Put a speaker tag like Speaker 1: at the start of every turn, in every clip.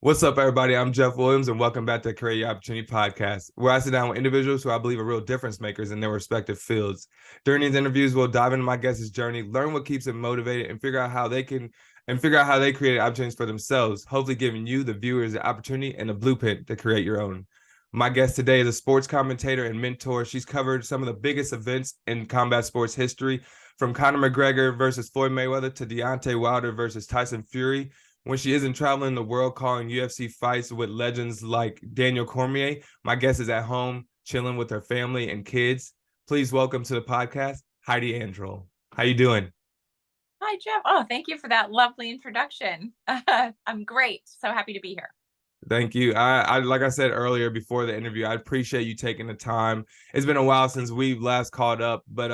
Speaker 1: What's up, everybody? I'm Jeff Williams, and welcome back to the Create Your Opportunity podcast, where I sit down with individuals who I believe are real difference makers in their respective fields. During these interviews, we'll dive into my guest's journey, learn what keeps them motivated, and figure out how they create opportunities for themselves, hopefully giving you, the viewers, the opportunity and the blueprint to create your own. My guest today is a sports commentator and mentor. She's covered some of the biggest events in combat sports history, from Conor McGregor versus Floyd Mayweather to Deontay Wilder versus Tyson Fury. When she isn't traveling the world calling UFC fights with legends like Daniel Cormier, my guest is at home chilling with her family and kids. Please welcome to the podcast, Heidi Androl. How you doing?
Speaker 2: Hi, Jeff. Oh, thank you for that lovely introduction. I'm great. So happy to be here.
Speaker 1: Thank you. I like I said earlier before the interview, I appreciate you taking the time. It's been a while since we've last caught up, but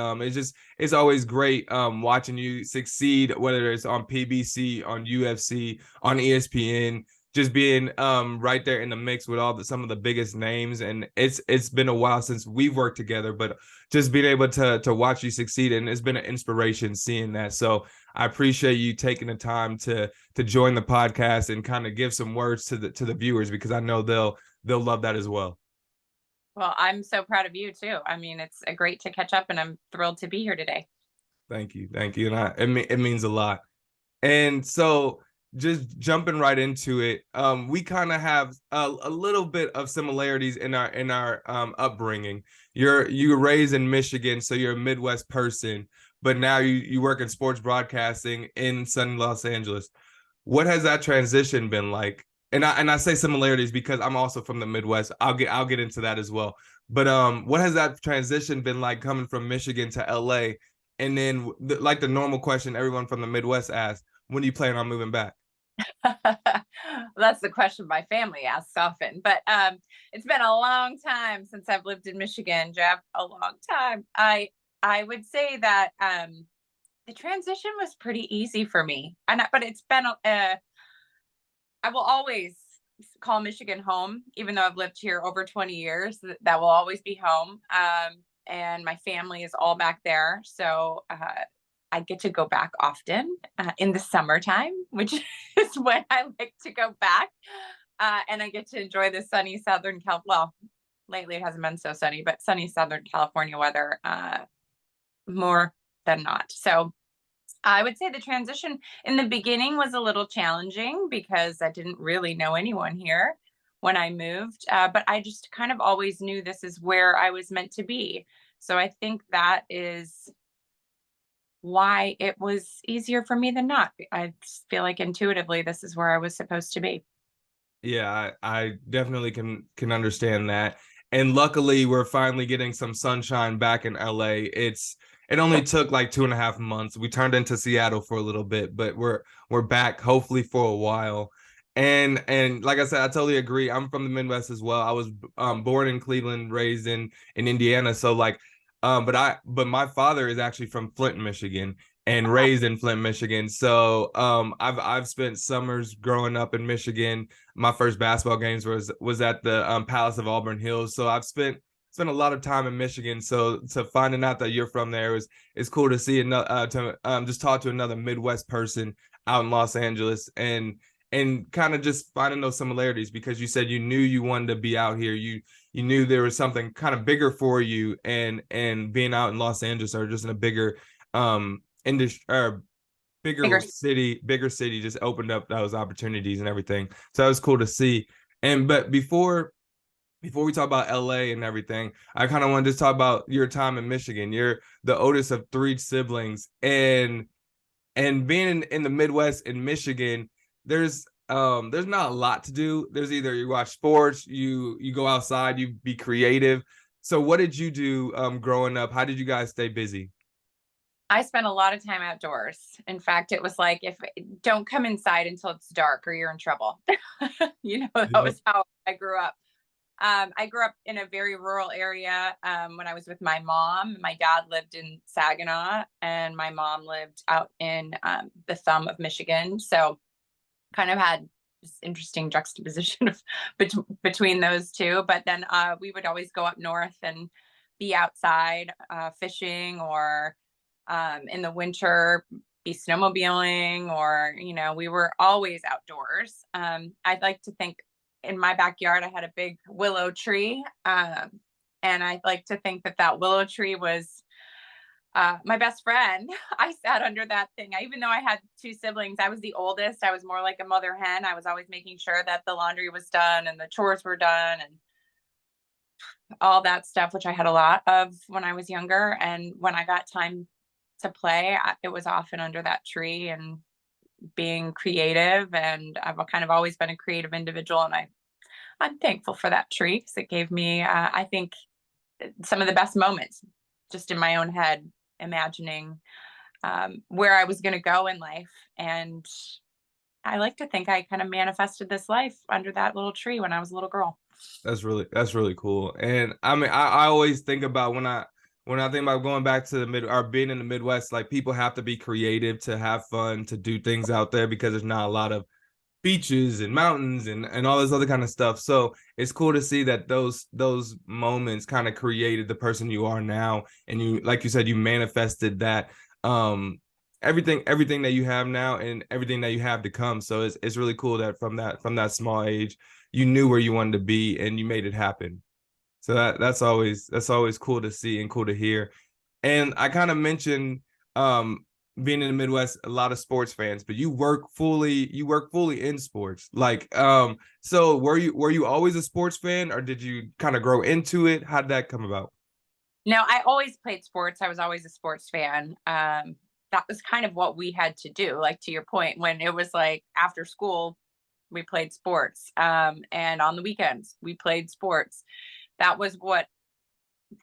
Speaker 1: it's always great watching you succeed, whether it's on PBC, on UFC, on ESPN, just being right there in the mix with some of the biggest names. And it's been a while since we've worked together, but just being able to watch you succeed, and it's been an inspiration seeing that. So I appreciate you taking the time to join the podcast and kind of give some words to the viewers, because I know they'll love that as well.
Speaker 2: Well, I'm so proud of you too. I mean, it's great to catch up and I'm thrilled to be here today.
Speaker 1: Thank you, and it means a lot. And so, just jumping right into it, we kind of have a little bit of similarities in our upbringing. You were raised in Michigan, so you're a Midwest person, but now you work in sports broadcasting in sunny Los Angeles. What has that transition been like? And I say similarities because I'm also from the Midwest. I'll get into that as well. But what has that transition been like, coming from Michigan to LA? And then like the normal question everyone from the Midwest asks, when do you plan on moving back?
Speaker 2: That's the question my family asks often, but it's been a long time since I've lived in Michigan, Jeff. A long time. I would say that the transition was pretty easy for me, but it's been I will always call Michigan home, even though I've lived here over 20 years. That will always be home. And my family is all back there. So I get to go back often in the summertime, which is when I like to go back. And I get to enjoy the sunny Southern Cal. Well, lately it hasn't been so sunny, but sunny Southern California weather more than not. So I would say the transition in the beginning was a little challenging because I didn't really know anyone here when I moved, but I just kind of always knew this is where I was meant to be. So I think that is why it was easier for me than not. I feel like intuitively this is where I was supposed to be.
Speaker 1: Yeah, I definitely can understand that. And luckily, we're finally getting some sunshine back in LA. It only took like 2.5 months. We turned into Seattle for a little bit, but we're back hopefully for a while. And like I said, I totally agree. I'm from the Midwest as well. I was born in Cleveland, raised in Indiana. So like, but my father is actually from Flint, Michigan, and raised in Flint, Michigan. So I've spent summers growing up in Michigan. My first basketball games was at the Palace of Auburn Hills. So I've spent a lot of time in Michigan. So to finding out that you're from there is cool to see, to just talk to another Midwest person out in Los Angeles, and kind of just finding those similarities, because you said you knew you wanted to be out here. You knew there was something kind of bigger for you, and being out in Los Angeles, or just in a bigger industry, or
Speaker 2: Bigger.
Speaker 1: bigger city just opened up those opportunities and everything. So that was cool to see. But before we talk about LA and everything, I kind of wanted to talk about your time in Michigan. You're the oldest of three siblings, and being in the Midwest in Michigan, there's not a lot to do. There's either you watch sports, you go outside, you be creative. So what did you do growing up? How did you guys stay busy?
Speaker 2: I spent a lot of time outdoors. In fact, it was like, if don't come inside until it's dark or you're in trouble. That
Speaker 1: Yep.
Speaker 2: was how I grew up. I grew up in a very rural area when I was with my mom. My dad lived in Saginaw and my mom lived out in the thumb of Michigan. So kind of had this interesting juxtaposition of between those two. But then we would always go up north and be outside fishing, or in the winter be snowmobiling, or, we were always outdoors. I'd like to think in my backyard, I had a big willow tree. And I'd like to think that that willow tree was my best friend. I sat under that thing. Even though I had two siblings, I was the oldest. I was more like a mother hen. I was always making sure that the laundry was done and the chores were done and all that stuff, which I had a lot of when I was younger. And when I got time to play, it was often under that tree and being creative. And I've kind of always been a creative individual. And I'm thankful for that tree because it gave me, I think, some of the best moments just in my own head, imagining where I was going to go in life. And I like to think I kind of manifested this life under that little tree when I was a little girl.
Speaker 1: That's really cool. And I mean, I always think about when I think about going back to the mid or being in the Midwest, like people have to be creative to have fun, to do things out there because there's not a lot of beaches and mountains and all this other kind of stuff. So it's cool to see that those moments kind of created the person you are now. And you, like you said, you manifested that everything that you have now and everything that you have to come. So it's really cool that from that small age, you knew where you wanted to be and you made it happen. So that's always cool to see and cool to hear. And I kind of mentioned being in the Midwest, a lot of sports fans, but you work fully in sports. Like so were you always a sports fan, or did you kind of grow into it? How did that come about?
Speaker 2: No, I always played sports. I was always a sports fan. That was kind of what we had to do. Like, to your point, when it was like after school, we played sports. And on the weekends, we played sports. That was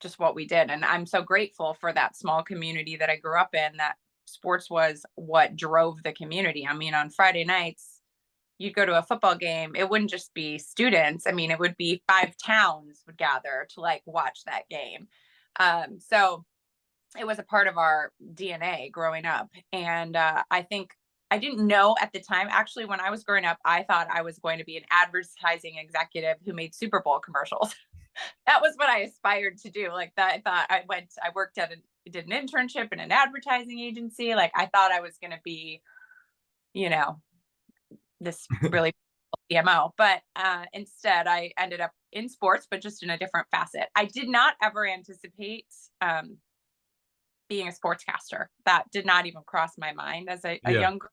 Speaker 2: just what we did. And I'm so grateful for that small community that I grew up in, that sports was what drove the community. I mean, on Friday nights, you'd go to a football game. It wouldn't just be students. I mean, it would be 5 towns would gather to like watch that game. So it was a part of our DNA growing up. And I think I didn't know at the time, actually, when I was growing up, I thought I was going to be an advertising executive who made Super Bowl commercials. That was what I aspired to do. Like that, I thought I worked did an internship in an advertising agency. Like I thought I was going to be, this really CMO, but instead I ended up in sports, but just in a different facet. I did not ever anticipate being a sportscaster. That did not even cross my mind as a young girl.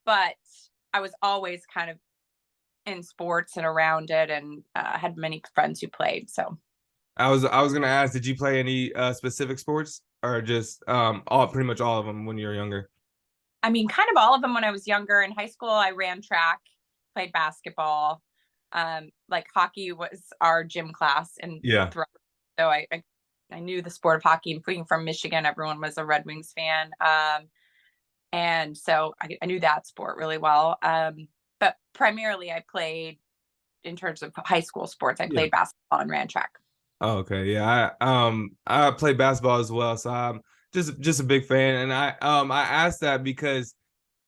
Speaker 2: But I was always kind of in sports and around it, and had many friends who played. So
Speaker 1: I was gonna ask, did you play any specific sports, or just pretty much all of them when you were younger?
Speaker 2: I mean, kind of all of them when I was younger. In high school, I ran track, played basketball. Like hockey was our gym class, and so I knew the sport of hockey. And being from Michigan, everyone was a Red Wings fan, and so I knew that sport really well. But primarily, I played, in terms of high school sports, I played basketball and ran track.
Speaker 1: Oh, okay, yeah, I play basketball as well, so I'm just a big fan. And I asked that because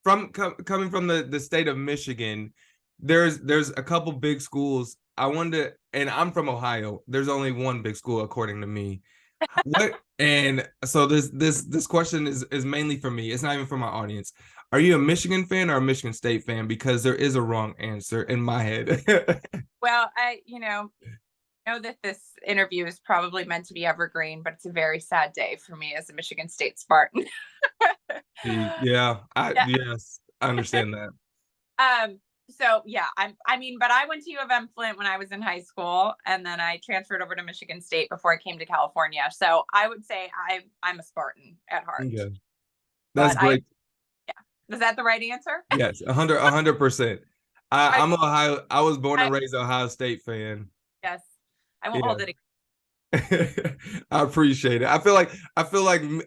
Speaker 1: coming from the state of Michigan, there's a couple big schools. I wanted to, and I'm from Ohio. There's only one big school according to me. What? And so this question is mainly for me. It's not even for my audience. Are you a Michigan fan or a Michigan State fan? Because there is a wrong answer in my head.
Speaker 2: Well, I know that this interview is probably meant to be evergreen, but it's a very sad day for me as a Michigan State Spartan.
Speaker 1: Yes, I understand that.
Speaker 2: So yeah, but I went to U of M Flint when I was in high school, and then I transferred over to Michigan State before I came to California. So I would say I'm a Spartan at heart.
Speaker 1: Yeah, that's great.
Speaker 2: Is that the right answer?
Speaker 1: Yes, 100%. I'm Ohio. I was born and raised Ohio State fan.
Speaker 2: Yes, I won't hold it against.
Speaker 1: I appreciate it. I feel like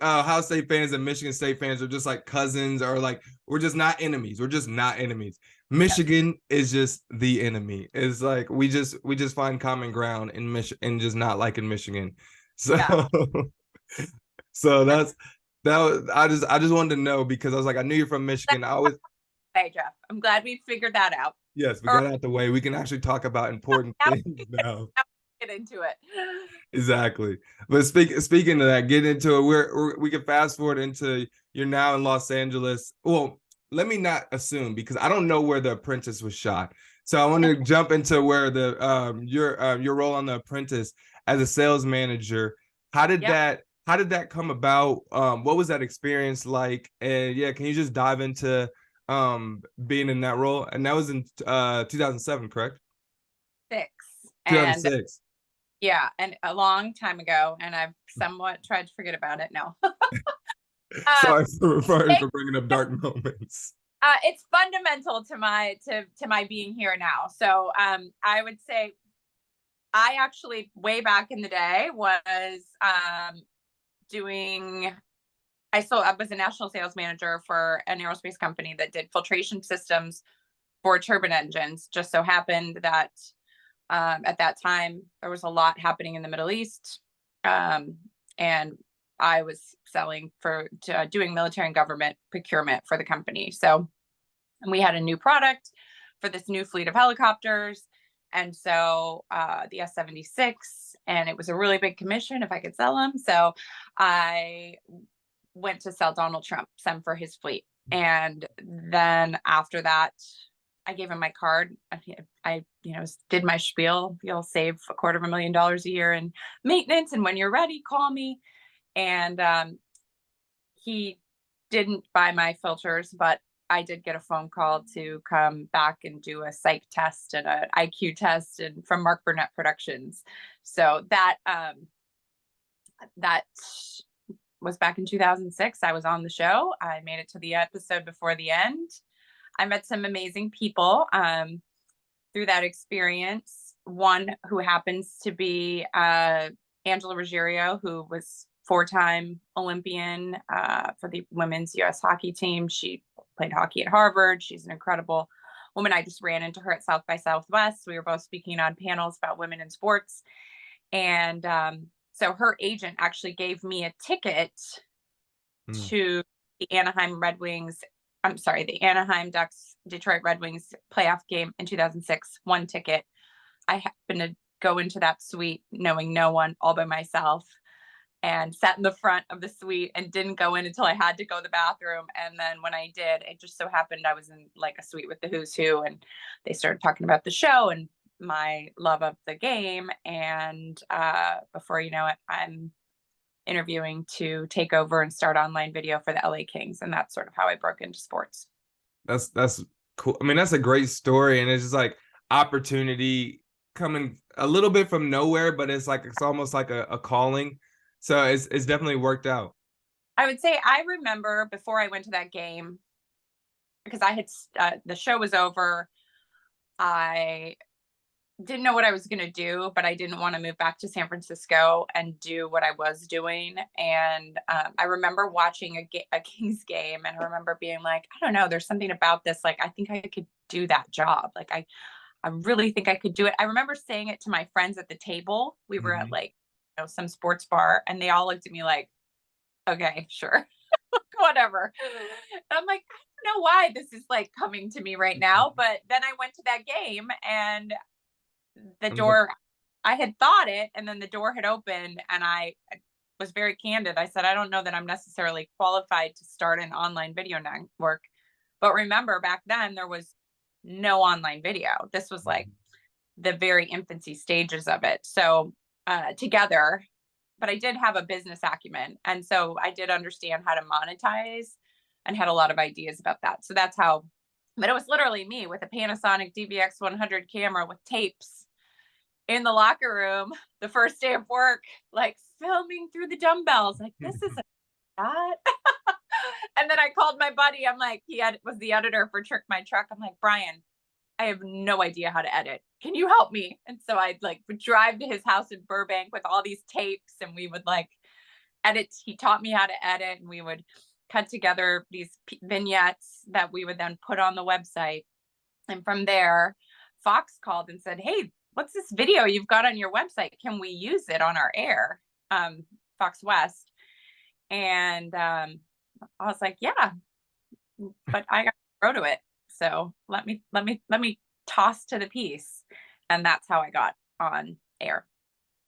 Speaker 1: Ohio State fans and Michigan State fans are just like cousins, or like we're just not enemies. We're just not enemies. Michigan is just the enemy. It's like we just find common ground in Michigan, just not liking Michigan. So so that was I just wanted to know, because I was like, I knew you're from Michigan.
Speaker 2: Hey Jeff, I'm glad we figured that out.
Speaker 1: Yes, we got it out the way. We can actually talk about important things now.
Speaker 2: get into it.
Speaker 1: Exactly. But speaking of that, get into it. We can fast forward into you're now in Los Angeles. Well, let me not assume because I don't know where The Apprentice was shot. So I want to jump into where the your role on The Apprentice as a sales manager.
Speaker 2: Yep.
Speaker 1: How did that come about? What was that experience like? And yeah, can you just dive into being in that role? And that was in 2007, correct?
Speaker 2: Six. And
Speaker 1: 2006.
Speaker 2: yeah, and a long time ago, and I've somewhat tried to forget about it now.
Speaker 1: Sorry
Speaker 2: um,
Speaker 1: for bringing up dark moments.
Speaker 2: it's fundamental to my being here now. So I would say I actually way back in the day was doing I was a national sales manager for an aerospace company that did filtration systems for turbine engines. Just so happened that at that time there was a lot happening in the Middle East, and I was selling doing military and government procurement for the company. So we had a new product for this new fleet of helicopters. And so the S-76, and it was a really big commission if I could sell them. So I went to sell Donald Trump some for his fleet. And then after that, I gave him my card. I did my spiel. You'll save $250,000 a year in maintenance. And when you're ready, call me. And he didn't buy my filters, but I did get a phone call to come back and do a psych test and an IQ test and from Mark Burnett Productions. So that was back in 2006. I was on the show. I made it to the episode before the end. I met some amazing people through that experience. One who happens to be Angela Ruggiero, who was 4-time Olympian for the women's U.S. hockey team. She played hockey at Harvard. She's an incredible woman. I just ran into her at South by Southwest. We were both speaking on panels about women in sports. And so her agent actually gave me a ticket to the Anaheim Ducks Detroit Red Wings playoff game in 2006. One ticket. I happened to go into that suite knowing no one, all by myself, and sat in the front of the suite and didn't go in until I had to go to the bathroom. And then when I did, it just so happened I was in like a suite with the who's who, and they started talking about the show and my love of the game. And before you know it, I'm interviewing to take over and start online video for the LA Kings. And that's sort of how I broke into sports.
Speaker 1: That's cool. I mean, that's a great story. And it's just like opportunity coming a little bit from nowhere, but it's almost like a calling. So it's definitely worked out.
Speaker 2: I would say I remember before I went to that game, because I had the show was over. I didn't know what I was going to do, but I didn't want to move back to San Francisco and do what I was doing. And I remember watching a Kings game, and I remember being like, I don't know, there's something about this. Like, I think I could do that job. Like, I really think I could do it. I remember saying it to my friends at the table. We were at like, some sports bar, and they all looked at me like, okay, sure, whatever. And I'm like, I don't know why this is like coming to me right now. But then I went to that game, and the door, I had thought it, and then the door had opened, and I was very candid. I said, I don't know that I'm necessarily qualified to start an online video network. But remember, back then there was no online video. This was like the very infancy stages of it. So together, but I did have a business acumen. And so I did understand how to monetize and had a lot of ideas about that. So that's how, but it was literally me with a Panasonic DVX 100 camera with tapes in the locker room the first day of work, like filming through the dumbbells. Like, this is that. And then I called my buddy. I'm like, was the editor for Trick My Truck. I'm like, Brian, I have no idea how to edit. Can you help me? And so I'd would drive to his house in Burbank with all these tapes, and we would edit. He taught me how to edit, and we would cut together these vignettes that we would then put on the website. And from there, Fox called and said, hey, what's this video you've got on your website? Can we use it on our air? Fox West. And I was like, yeah, but I got to grow to it. So let me toss to the piece. And that's how I got on air.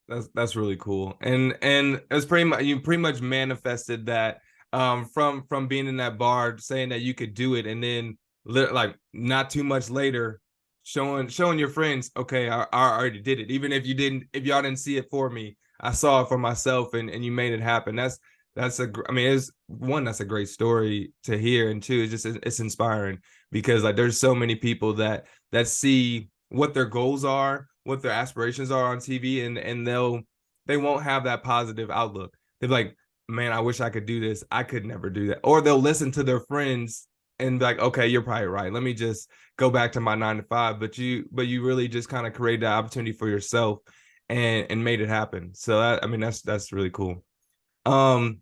Speaker 1: That's really cool. And it's pretty much, you pretty much manifested that from being in that bar saying that you could do it, and then like not too much later showing your friends, okay, I already did it. Even if you didn't, if y'all didn't see it for me, I saw it for myself, and you made it happen. That's a, I mean, it's one, that's a great story to hear, and two, it's just, it's inspiring, because like there's so many people that see what their goals are, what their aspirations are on TV, and they won't have that positive outlook. They're like, man, I wish I could do this. I could never do that. Or they'll listen to their friends and be like, okay, you're probably right. Let me just go back to my 9 to 5. But you really just kind of create that opportunity for yourself and made it happen. So that, I mean, that's really cool. Um,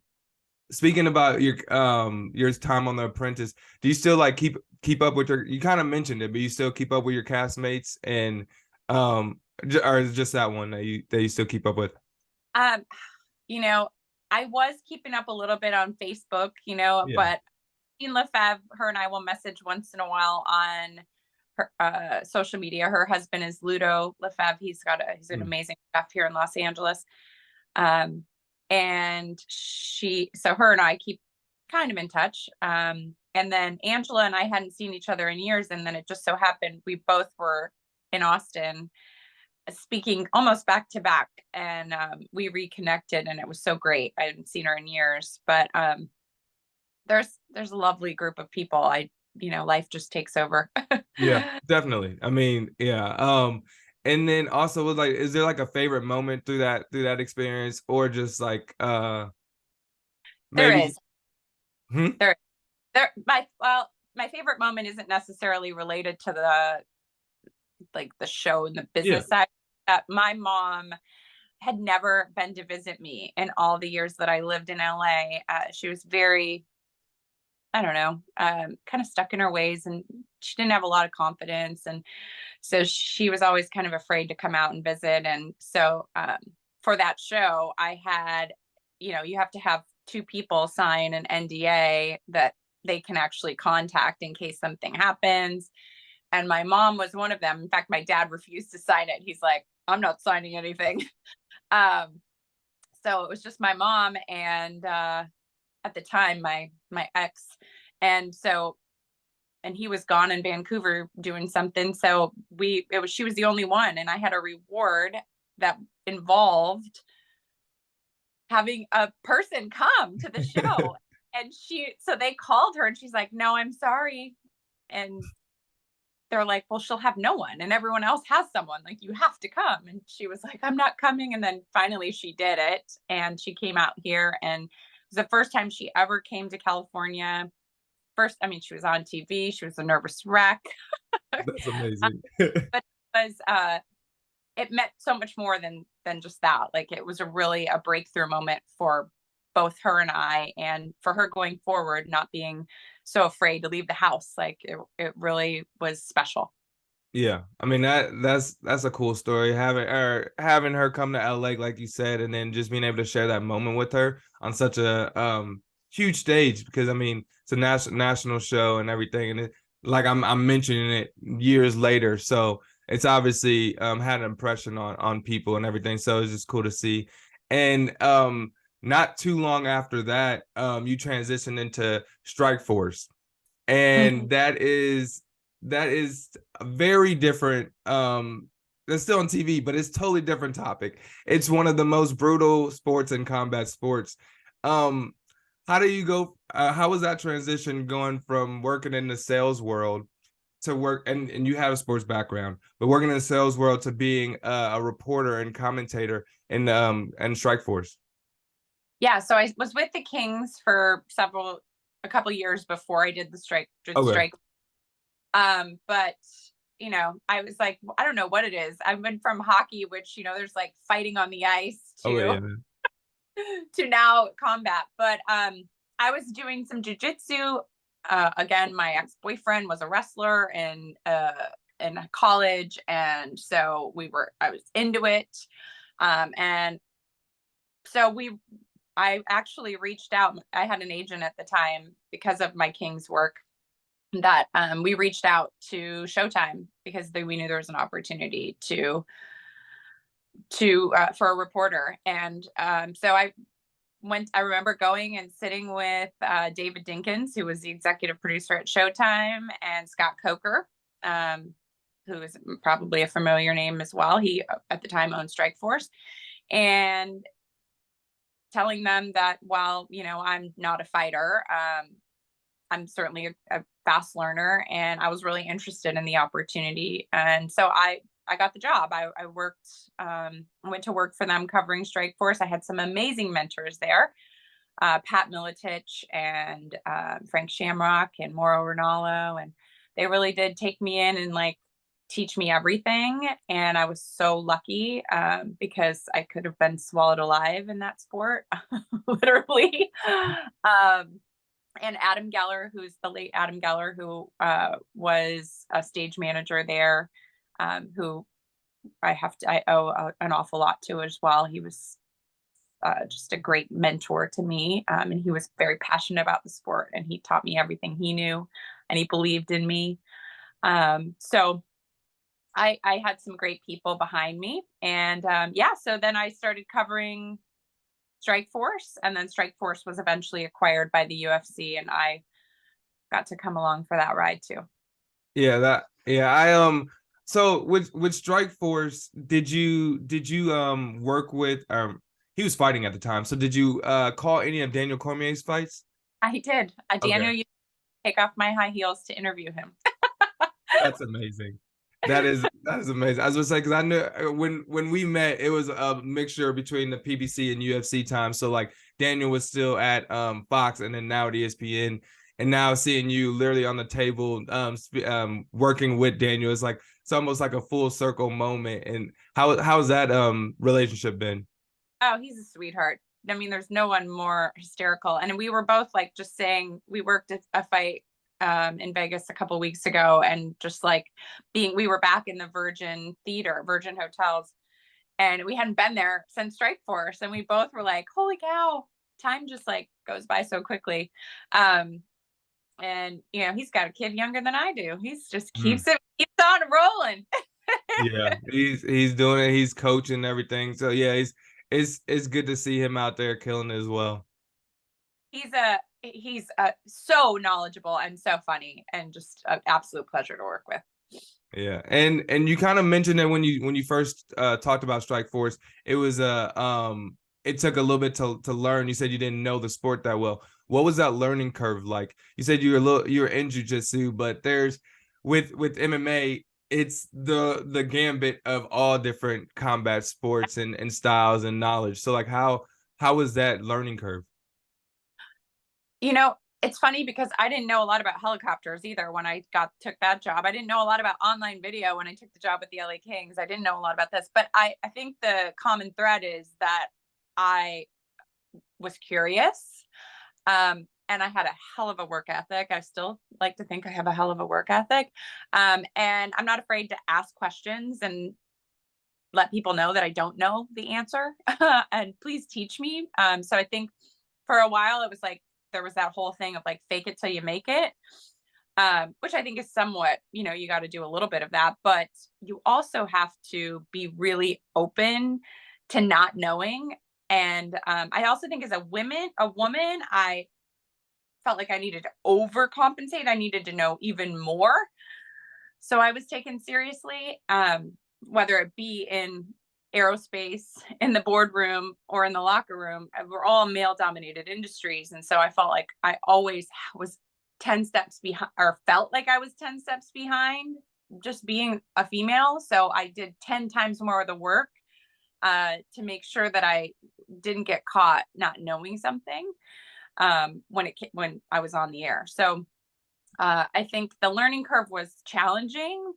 Speaker 1: Speaking about your time on The Apprentice, do you still like keep up with your, you kind of mentioned it, but you still keep up with your castmates, and or is it just that one that you still keep up with?
Speaker 2: Um, you know, I was keeping up a little bit on Facebook,
Speaker 1: Yeah.
Speaker 2: but Jean Lefebvre, her and I will message once in a while on her social media. Her husband is Ludo Lefebvre. He's an
Speaker 1: Hmm.
Speaker 2: amazing chef here in Los Angeles. Um, and so her and I keep kind of in touch. And then Angela and I hadn't seen each other in years. And then it just so happened we both were in Austin speaking almost back to back, and we reconnected, and it was so great. I hadn't seen her in years, but there's a lovely group of people. Life just takes over.
Speaker 1: Yeah, definitely. I mean, yeah. And then also was like, is there like a favorite moment through that experience, or just like
Speaker 2: There
Speaker 1: maybe?
Speaker 2: is
Speaker 1: Hmm?
Speaker 2: there there my favorite moment isn't necessarily related to the show and the
Speaker 1: Yeah.
Speaker 2: business side. My mom had never been to visit me in all the years that I lived in LA. She was very, I don't know, kind of stuck in her ways, and she didn't have a lot of confidence. And so she was always kind of afraid to come out and visit. And so for that show, I had, you have to have two people sign an NDA that they can actually contact in case something happens. And my mom was one of them. In fact, my dad refused to sign it. He's like, I'm not signing anything. um, so it was just my mom and at the time my ex. And so, and he was gone in Vancouver doing something. So she was the only one, and I had a reward that involved having a person come to the show. And so they called her and she's like, no, I'm sorry. And they're like, well, she'll have no one, and everyone else has someone, like, you have to come. And she was like, I'm not coming. And then finally she did it, and she came out here, and it was the first time she ever came to California. First, I mean, she was on TV, she was a nervous wreck.
Speaker 1: That's amazing.
Speaker 2: But it meant so much more than just that. Like, it was really a breakthrough moment for both her and I, and for her going forward, not being so afraid to leave the house. Like, it really was special.
Speaker 1: Yeah, I mean, that's a cool story, having her come to LA like you said, and then just being able to share that moment with her on such a huge stage, because I mean it's a national show and everything, and like I'm mentioning it years later, so it's obviously had an impression on people and everything. So it's just cool to see. And not too long after that, you transitioned into Strike Force,
Speaker 2: Mhm.
Speaker 1: and that is a very different, it's still on TV, but it's totally different topic. It's one of the most brutal sports and combat sports. um how do you go, how was that transition going from working in the sales world to work, and you have a sports background, but working in the sales world to being a reporter and commentator in and Strike Force?
Speaker 2: Yeah, so I was with the Kings for a couple years before I did the
Speaker 1: Okay.
Speaker 2: strike. But I was like, I don't know what it is. I went from hockey, which there's like fighting on the ice,
Speaker 1: Okay,
Speaker 2: to
Speaker 1: yeah, man.
Speaker 2: to now combat. But I was doing some jujitsu. Again, my ex-boyfriend was a wrestler in college, and so I was into it. And so I actually reached out. I had an agent at the time because of my King's work, that we reached out to Showtime because we knew there was an opportunity to for a reporter. And so I remember going and sitting with David Dinkins, who was the executive producer at Showtime, and Scott Coker, who is probably a familiar name as well. He at the time owned Strikeforce, and telling them that while, I'm not a fighter, I'm certainly a fast learner, and I was really interested in the opportunity. And so I got the job. I went to work for them covering Strikeforce. I had some amazing mentors there, Pat Militich and Frank Shamrock and Mauro Ranallo. And they really did take me in and teach me everything. And I was so lucky because I could have been swallowed alive in that sport, literally. And Adam Geller, who's the late Adam Geller, who was a stage manager there, who I owe an awful lot to as well. He was just a great mentor to me, and he was very passionate about the sport, and he taught me everything he knew, and he believed in me. So I had some great people behind me, and so then I started covering Strikeforce, and then Strikeforce was eventually acquired by the UFC, and I got to come along for that ride too.
Speaker 1: So with Strikeforce, did you work with he was fighting at the time, so did you call any of Daniel Cormier's fights?
Speaker 2: I did. Daniel
Speaker 1: Okay.
Speaker 2: used to take off my high heels to interview him.
Speaker 1: That's amazing. That is amazing. I was gonna say, because I knew when we met, it was a mixture between the PBC and UFC time. So Daniel was still at Fox, and then now at ESPN, and now seeing you literally on the table working with Daniel is it's almost like a full circle moment. And how's that relationship been?
Speaker 2: Oh, he's a sweetheart. I mean, there's no one more hysterical. And we were both just saying, we worked a fight in Vegas a couple of weeks ago, and just we were back in the Virgin Hotels, and we hadn't been there since Strikeforce, and we both were like, holy cow, time just goes by so quickly. And he's got a kid younger than I do. He's just keeps on rolling.
Speaker 1: Yeah, he's doing it. He's coaching everything. So yeah, it's good to see him out there killing it as well.
Speaker 2: He's so knowledgeable and so funny, and just an absolute pleasure to work with.
Speaker 1: Yeah, and you kind of mentioned that when you first talked about Strikeforce, it was it took a little bit to learn. You said you didn't know the sport that well. What was that learning curve like? You said you were in jiu-jitsu, but there's with MMA, it's the gambit of all different combat sports and styles and knowledge. So how was that learning curve?
Speaker 2: It's funny because I didn't know a lot about helicopters either when I took that job. I didn't know a lot about online video when I took the job at the LA Kings. I didn't know a lot about this, but I think the common thread is that I was curious, and I had a hell of a work ethic. I still like to think I have a hell of a work ethic, and I'm not afraid to ask questions and let people know that I don't know the answer, and please teach me. So I think for a while it was there was that whole thing of fake it till you make it, which I think is somewhat, you got to do a little bit of that, but you also have to be really open to not knowing. And I also think as a woman, I felt like I needed to overcompensate. I needed to know even more. So I was taken seriously, whether it be in aerospace, in the boardroom, or in the locker room. We're all male dominated industries. And so I felt like I always was 10 steps behind, or felt like I was 10 steps behind just being a female. So I did 10 times more of the work to make sure that I didn't get caught not knowing something when I was on the air. So I think the learning curve was challenging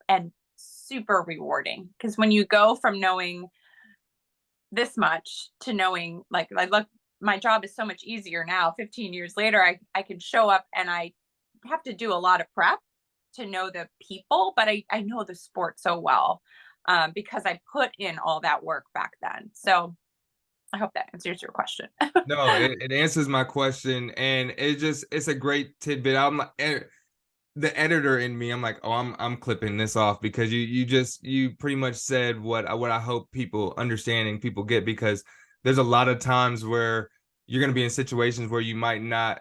Speaker 2: and super rewarding, because when you go from knowing this much to knowing my job is so much easier now. 15 years later, I can show up, and I have to do a lot of prep to know the people, but I know the sport so well because I put in all that work back then. So I hope that answers your question.
Speaker 1: No, it answers my question, and it's a great tidbit. the editor in me, I'm like, oh, I'm clipping this off, because you pretty much said what I hope people understanding people get, because there's a lot of times where you're going to be in situations where you might not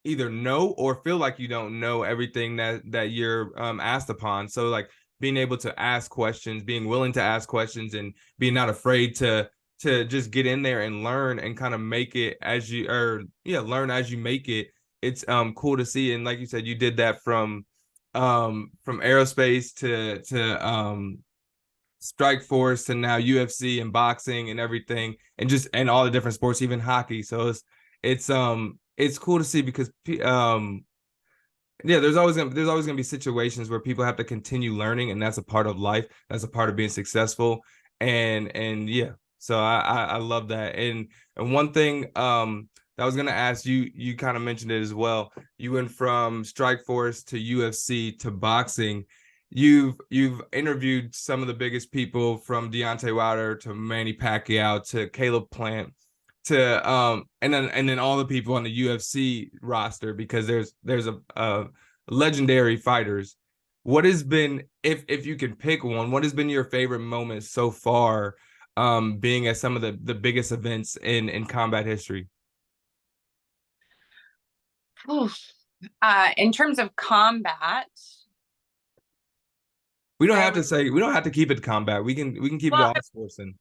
Speaker 1: either know or feel like you don't know everything that you're asked upon. So like being able to ask questions, being willing to ask questions, and being not afraid to just get in there and learn and kind of make it as you, or yeah, learn as you make it. It's cool to see. And like you said, you did that from aerospace to strike force to now UFC and boxing and everything, and just and all the different sports, even hockey. So it's cool to see, because yeah, there's always gonna be situations where people have to continue learning, and that's a part of life. That's a part of being successful. And yeah, so I love that. And one thing that I was gonna ask you, you kind of mentioned it as well. You went from Strike Force to UFC to boxing. You've interviewed some of the biggest people, from Deontay Wilder to Manny Pacquiao to Caleb Plant to and then all the people on the UFC roster, because there's a legendary fighters. What has been, if you can pick one, what has been your favorite moment so far, being at some of the biggest events in combat history?
Speaker 2: Oof. In terms of combat, I would,
Speaker 1: We don't have to keep it combat. We can keep it
Speaker 2: well,
Speaker 1: all sports. And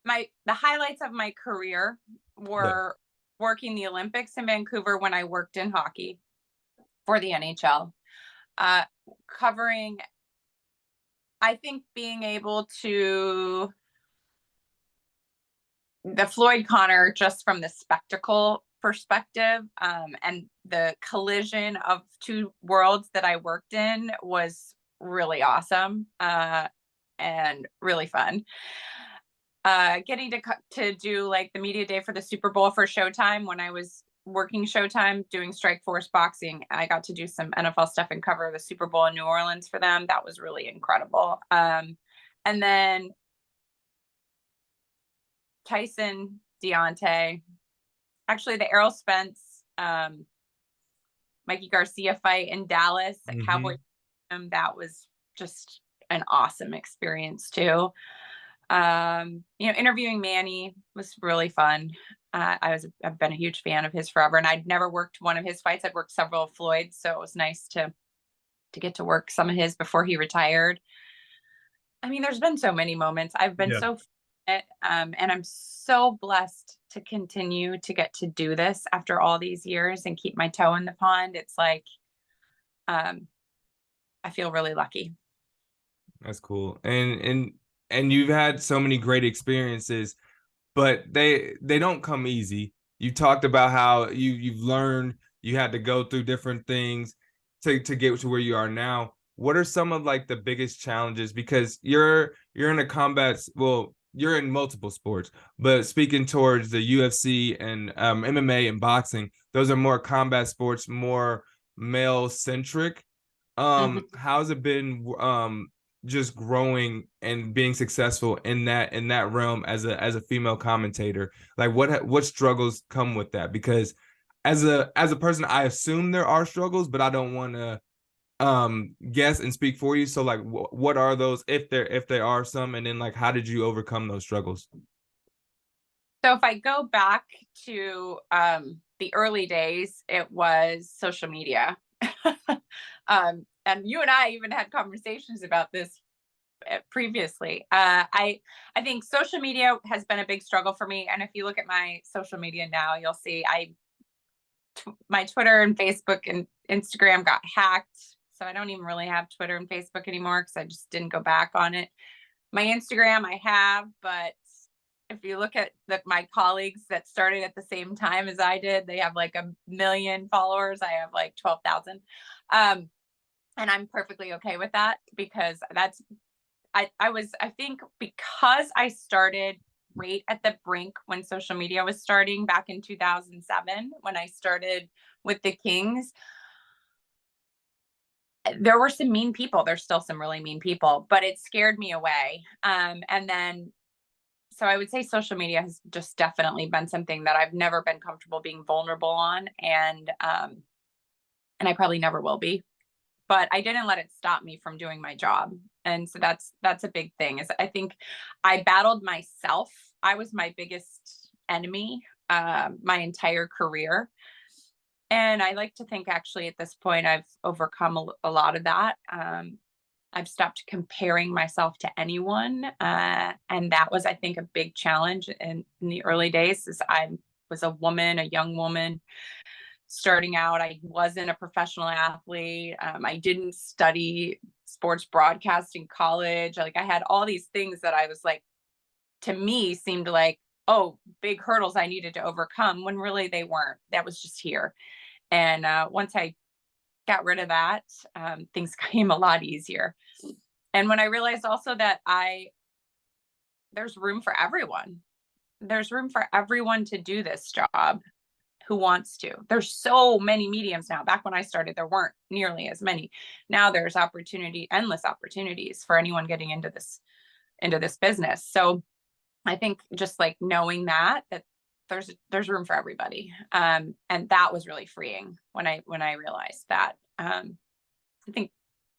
Speaker 2: the highlights of my career
Speaker 1: yeah.
Speaker 2: were working the Olympics in Vancouver when I worked in hockey for the NHL. Uh, Covering, I think being able to, the Floyd Connor, just from the spectacle perspective, and the collision of two worlds that I worked in was really awesome, and really fun. Getting to do like the media day for the Super Bowl for Showtime, when I was working Showtime doing Strike Force boxing, I got to do some NFL stuff and cover the Super Bowl in New Orleans for them. That was really incredible. And then Tyson, Deontay, actually the Errol Spence, Mikey Garcia fight in Dallas at Cowboy, that was just an awesome experience too. Interviewing Manny was really fun. I've been a huge fan of his forever, and I'd never worked one of his fights. I'd worked several of Floyd's, so it was nice to get to work some of his before he retired. I mean, there's been so many moments. I've been
Speaker 1: Yeah.
Speaker 2: so fortunate, and I'm so blessed to continue to get to do this after all these years and keep my toe in the pond. It's like, I feel really lucky.
Speaker 1: That's cool. And you've had so many great experiences, but they don't come easy. You talked about how you've learned, you had to go through different things to get to where you are now. What are some of like the biggest challenges? Because you're in a combat, well, you're in multiple sports, but speaking towards the UFC and MMA and boxing, those are more combat sports, more male centric.
Speaker 2: Mhm.
Speaker 1: How's it been just growing and being successful in that realm as a female commentator? Like what struggles come with that? Because as a person, I assume there are struggles, but I don't want to guess and speak for you. So like what are those, if there are some, and then like how did you overcome those struggles?
Speaker 2: So if I go back to the early days, it was social media. And you and I even had conversations about this previously. I think social media has been a big struggle for me. And if you look at my social media now, you'll see my Twitter and Facebook and Instagram got hacked. So I don't even really have Twitter and Facebook anymore because I just didn't go back on it. My Instagram I have, but if you look at my colleagues that started at the same time as I did, they have like 1 million followers. I have like 12,000. And I'm perfectly okay with that, because I think because I started right at the brink when social media was starting back in 2007, when I started with the Kings, there were some mean people. There's still some really mean people, but it scared me away. And then, so I would say social media has just definitely been something that I've never been comfortable being vulnerable on. And I probably never will be. but I didn't let it stop me from doing my job. And so that's a big thing, is I think I battled myself. I was my biggest enemy my entire career. And I like to think actually at this point I've overcome a lot of that. I've stopped comparing myself to anyone. And that was, I think, a big challenge in the early days, is I was a woman, a young woman starting out. I wasn't a professional athlete. I didn't study sports broadcast in college. Like, I had all these things that I was like, to me seemed like, oh, big hurdles I needed to overcome, when really they weren't. That was just here. And once I got rid of that, things came a lot easier. And when I realized also that there's room for everyone. There's room for everyone to do this job who wants to. There's so many mediums now. Back when I started, there weren't nearly as many. Now there's endless opportunities for anyone getting into this business. So I think just like knowing that there's room for everybody. And that was really freeing when I realized that. I think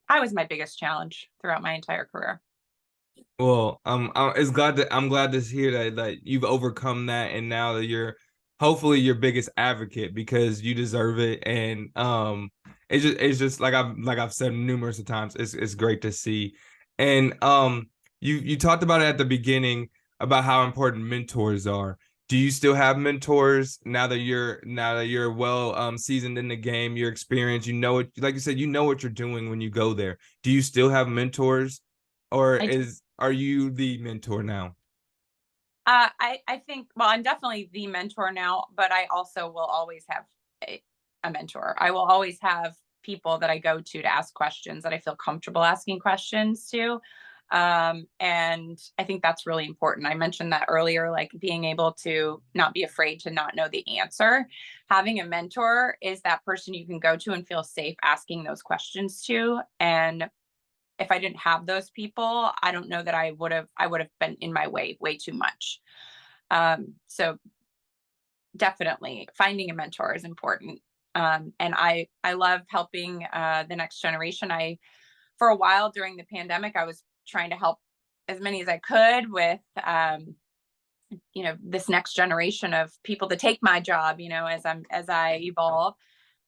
Speaker 2: I was my biggest challenge throughout my entire career.
Speaker 1: Well, I'm glad to hear that you've overcome that, and now that you're hopefully your biggest advocate, because you deserve it. And it's just like I've said numerous of times, it's great to see. And you talked about it at the beginning about how important mentors are. Do you still have mentors now that you're well seasoned in the game, your experience, you know it, like you said, you know what you're doing when you go there. Do you still have mentors, or are you the mentor now?
Speaker 2: I think, well, I'm definitely the mentor now, but I also will always have a mentor. I will always have people that I go to ask questions, that I feel comfortable asking questions to. And I think that's really important. I mentioned that earlier, like being able to not be afraid to not know the answer. Having a mentor is that person you can go to and feel safe asking those questions to. And if I didn't have those people, I don't know that I would have been in my way too much. So definitely finding a mentor is important. And I love helping the next generation. For a while during the pandemic, I was trying to help as many as I could with this next generation of people to take my job, as I evolve.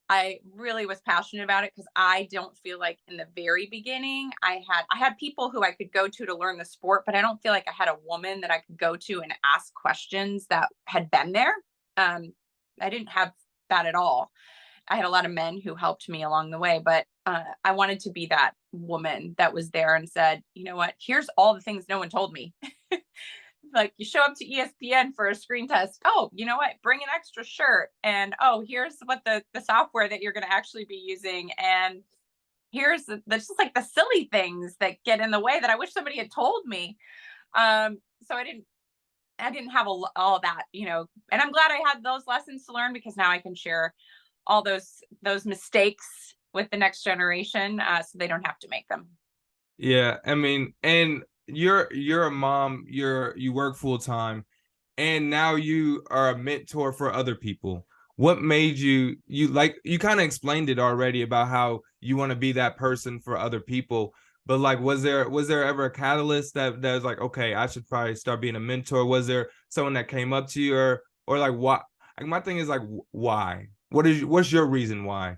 Speaker 2: I really was passionate about it because I don't feel like in the very beginning I had people who I could go to learn the sport, but I don't feel like I had a woman that I could go to and ask questions that had been there. I didn't have that at all. I had a lot of men who helped me along the way, but I wanted to be that woman that was there and said, you know what, here's all the things no one told me. Like, you show up to ESPN for a screen test. Oh, you know what? Bring an extra shirt. And oh, here's what the software that you're going to actually be using. And here's just like the silly things that get in the way that I wish somebody had told me. So I didn't have all that, and I'm glad I had those lessons to learn, because now I can share all those mistakes with the next generation, so they don't have to make them.
Speaker 1: Yeah, I mean, and you're a mom, you work full time, and now you are a mentor for other people. What made you like, you kind of explained it already about how you want to be that person for other people, but like, was there ever a catalyst that was like, okay, I should probably start being a mentor? Was there someone that came up to you, or like, what? Like, my thing is like, why? What's your reason why?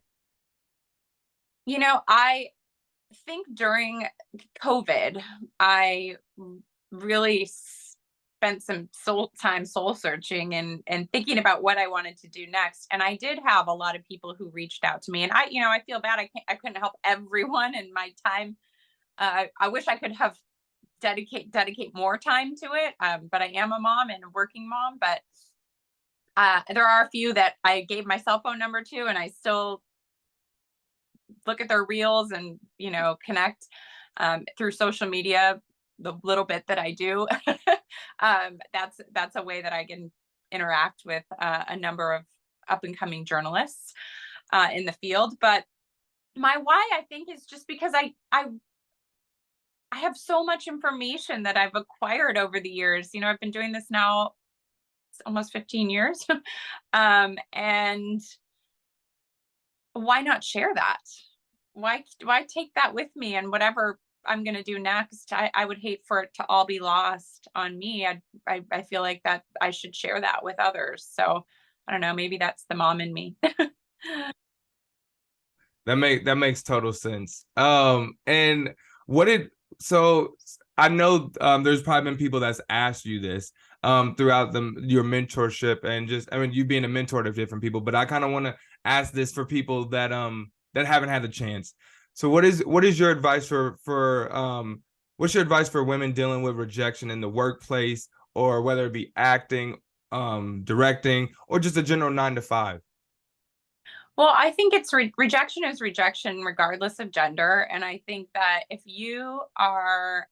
Speaker 2: I think during COVID, I really spent some soul searching and thinking about what I wanted to do next. And I did have a lot of people who reached out to me, and I feel bad. I couldn't help everyone in my time. I wish I could have dedicate more time to it. But I am a mom and a working mom, but there are a few that I gave my cell phone number to, and I still look at their reels and connect through social media the little bit that I do. That's a way that I can interact with a number of up and coming journalists in the field. But my why, I think, is just because I have so much information that I've acquired over the years. I've been doing this now almost 15 years. And why not share that? why take that with me, and whatever I'm going to do next, I would hate for it to all be lost on me. I feel like that I should share that with others. So I don't know, maybe that's the mom in me.
Speaker 1: That makes total sense. And what did so I know there's probably been people that's asked you this throughout your mentorship, and just, I mean, you being a mentor to different people, but I kind of want to ask this for people that haven't had the chance. So what is your advice for what's your advice for women dealing with rejection in the workplace, or whether it be acting, directing, or just a general 9 to 5?
Speaker 2: Well, I think it's rejection is rejection regardless of gender. And I think that if you are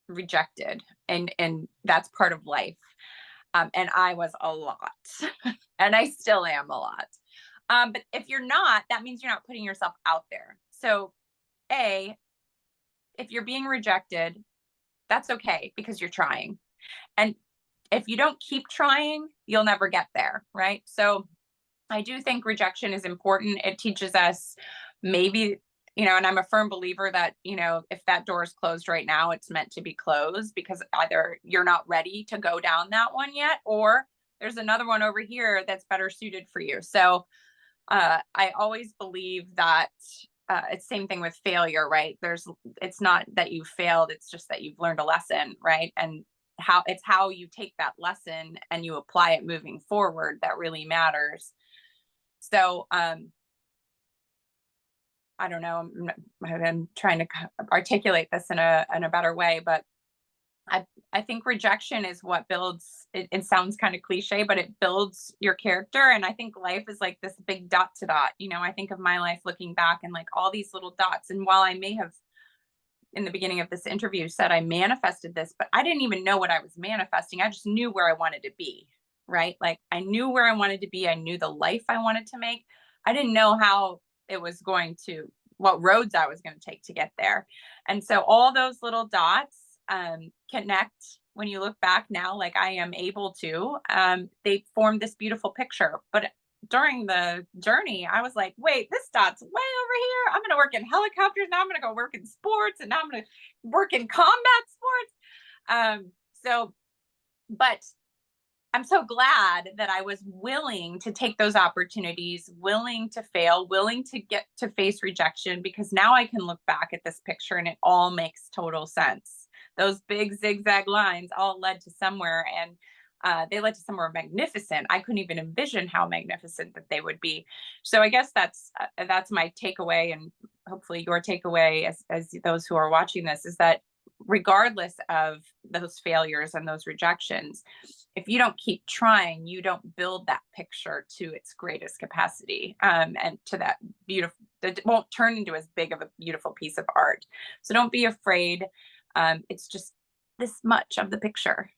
Speaker 2: rejected, and that's part of life, and I was a lot, and I still am a lot. But if you're not, that means you're not putting yourself out there. So, if you're being rejected, that's okay because you're trying. And if you don't keep trying, you'll never get there, right? So I do think rejection is important. It teaches us, maybe, and I'm a firm believer that, if that door is closed right now, it's meant to be closed, because either you're not ready to go down that one yet, or there's another one over here that's better suited for you. So I always believe that it's same thing with failure, right? It's not that you failed, it's just that you've learned a lesson, right? And how you take that lesson and you apply it moving forward that really matters. So I don't know, I'm trying to articulate this in a better way, but I think rejection is what builds it. It sounds kind of cliche, but it builds your character. And I think life is like this big dot to dot. I think of my life looking back and like all these little dots. And while I may have, in the beginning of this interview, said I manifested this, but I didn't even know what I was manifesting. I just knew where I wanted to be, right? Like I knew where I wanted to be. I knew the life I wanted to make. I didn't know what roads I was going to take to get there. And so all those little dots connect when you look back now, like I am able to, they form this beautiful picture. But during the journey, I was like, wait, this dot's way over here. I'm going to work in helicopters. Now I'm going to go work in sports, and now I'm going to work in combat sports. But I'm so glad that I was willing to take those opportunities, willing to fail, willing to get to face rejection, because now I can look back at this picture and it all makes total sense. Those big zigzag lines all led to somewhere, and they led to somewhere magnificent. I couldn't even envision how magnificent that they would be. So I guess that's my takeaway, and hopefully your takeaway as those who are watching this, is that regardless of those failures and those rejections, if you don't keep trying, you don't build that picture to its greatest capacity, and to that beautiful, it won't turn into as big of a beautiful piece of art. So don't be afraid. It's just this much of the picture.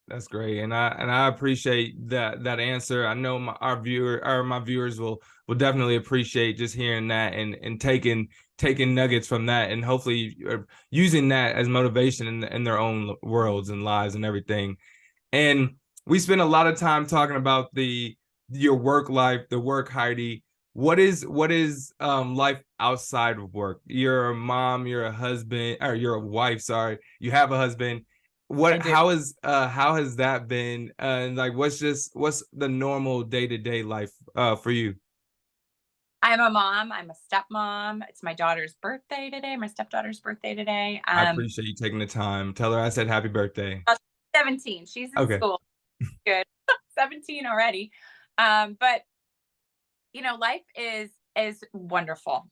Speaker 1: That's great, and I appreciate that answer. I know my viewers will definitely appreciate just hearing that, and taking nuggets from that, and hopefully using that as motivation in their own worlds and lives and everything. And we spend a lot of time talking about your work life, the work, Heidi. What is life outside of work? You're a mom, you're a husband, or you're a wife, sorry. You have a husband. How has that been? And like what's the normal day-to-day life for you?
Speaker 2: I'm a mom. I'm a stepmom. It's my daughter's birthday today. My stepdaughter's birthday today.
Speaker 1: I appreciate you taking the time. Tell her I said happy birthday.
Speaker 2: 17. She's in
Speaker 1: Okay.
Speaker 2: school. Good. 17 already. But life is wonderful.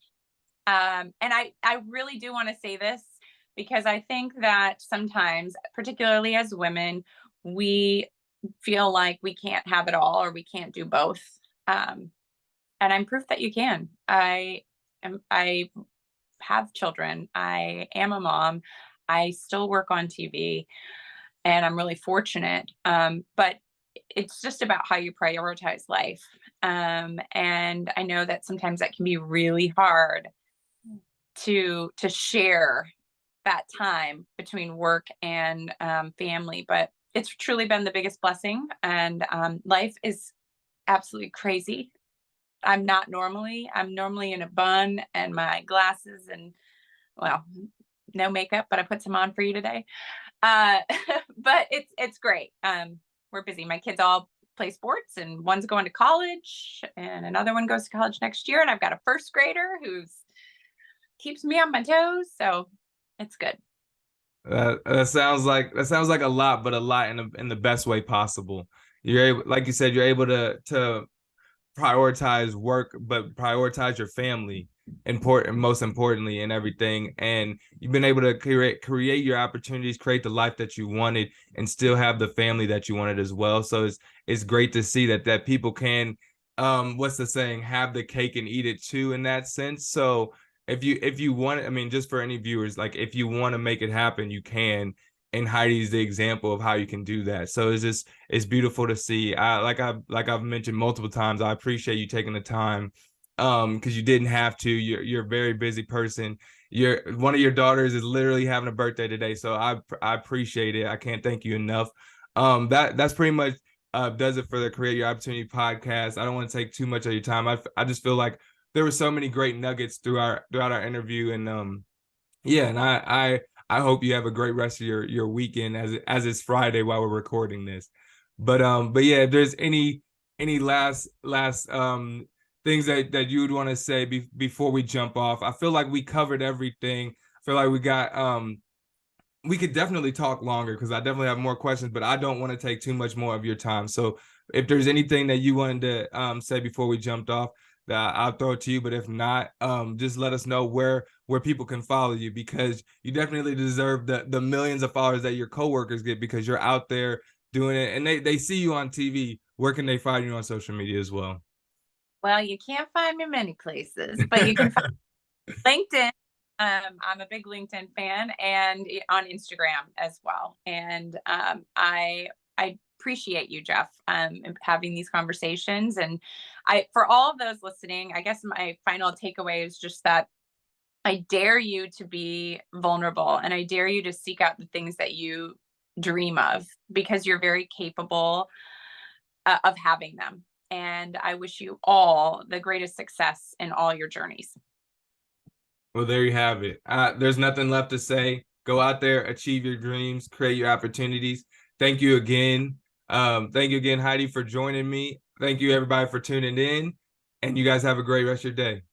Speaker 2: And I really do want to say this, because I think that sometimes, particularly as women, we feel like we can't have it all, or we can't do both. And I'm proof that you can. I have children. I am a mom. I still work on TV, and I'm really fortunate. But it's just about how you prioritize life. And I know that sometimes that can be really hard to share that time between work and family, but it's truly been the biggest blessing. And life is absolutely crazy. I'm not normally. I'm normally in a bun and my glasses and, well, no makeup, but I put some on for you today. Uh, but it's great. We're busy. My kids all play sports, and one's going to college, and another one goes to college next year. And I've got a first grader who's keeps me on my toes, so it's good.
Speaker 1: That sounds like a lot, but a lot in the best way possible. You're able, like you said, you're able to prioritize work, but prioritize your family most importantly and everything. And you've been able to create your opportunities, create the life that you wanted, and still have the family that you wanted as well. So it's great to see that people can what's the saying, have the cake and eat it too, in that sense. So if you want, I mean, just for any viewers, like if you want to make it happen, you can. And Heidi's the example of how you can do that. So it's beautiful to see. I've mentioned multiple times, I appreciate you taking the time, because you didn't have to. You're a very busy person. One of your daughters is literally having a birthday today, so I appreciate it. I can't thank you enough. That's pretty much does it for the Create Your Opportunity podcast. I don't want to take too much of your time. I just feel like there were so many great nuggets throughout our interview, and yeah, and I hope you have a great rest of your weekend as it's Friday while we're recording this. But yeah, if there's any last things that you would want to say before we jump off. I feel like we covered everything. I feel like we could definitely talk longer, because I definitely have more questions, but I don't want to take too much more of your time. So if there's anything that you wanted to say before we jumped off, that I'll throw it to you. But if not, just let us know where people can follow you, because you definitely deserve the millions of followers that your coworkers get, because you're out there doing it, and they see you on TV. Where can they find you on social media as well?
Speaker 2: Well, you can't find me many places, but you can find LinkedIn. I'm a big LinkedIn fan, and on Instagram as well. And I appreciate you, Jeff, having these conversations. And for all of those listening, I guess my final takeaway is just that I dare you to be vulnerable, and I dare you to seek out the things that you dream of, because you're very capable of having them. And I wish you all the greatest success in all your journeys.
Speaker 1: Well, there you have it. There's nothing left to say. Go out there, achieve your dreams, create your opportunities. Thank you again. Thank you again, Heidi, for joining me. Thank you, everybody, for tuning in. And you guys have a great rest of your day.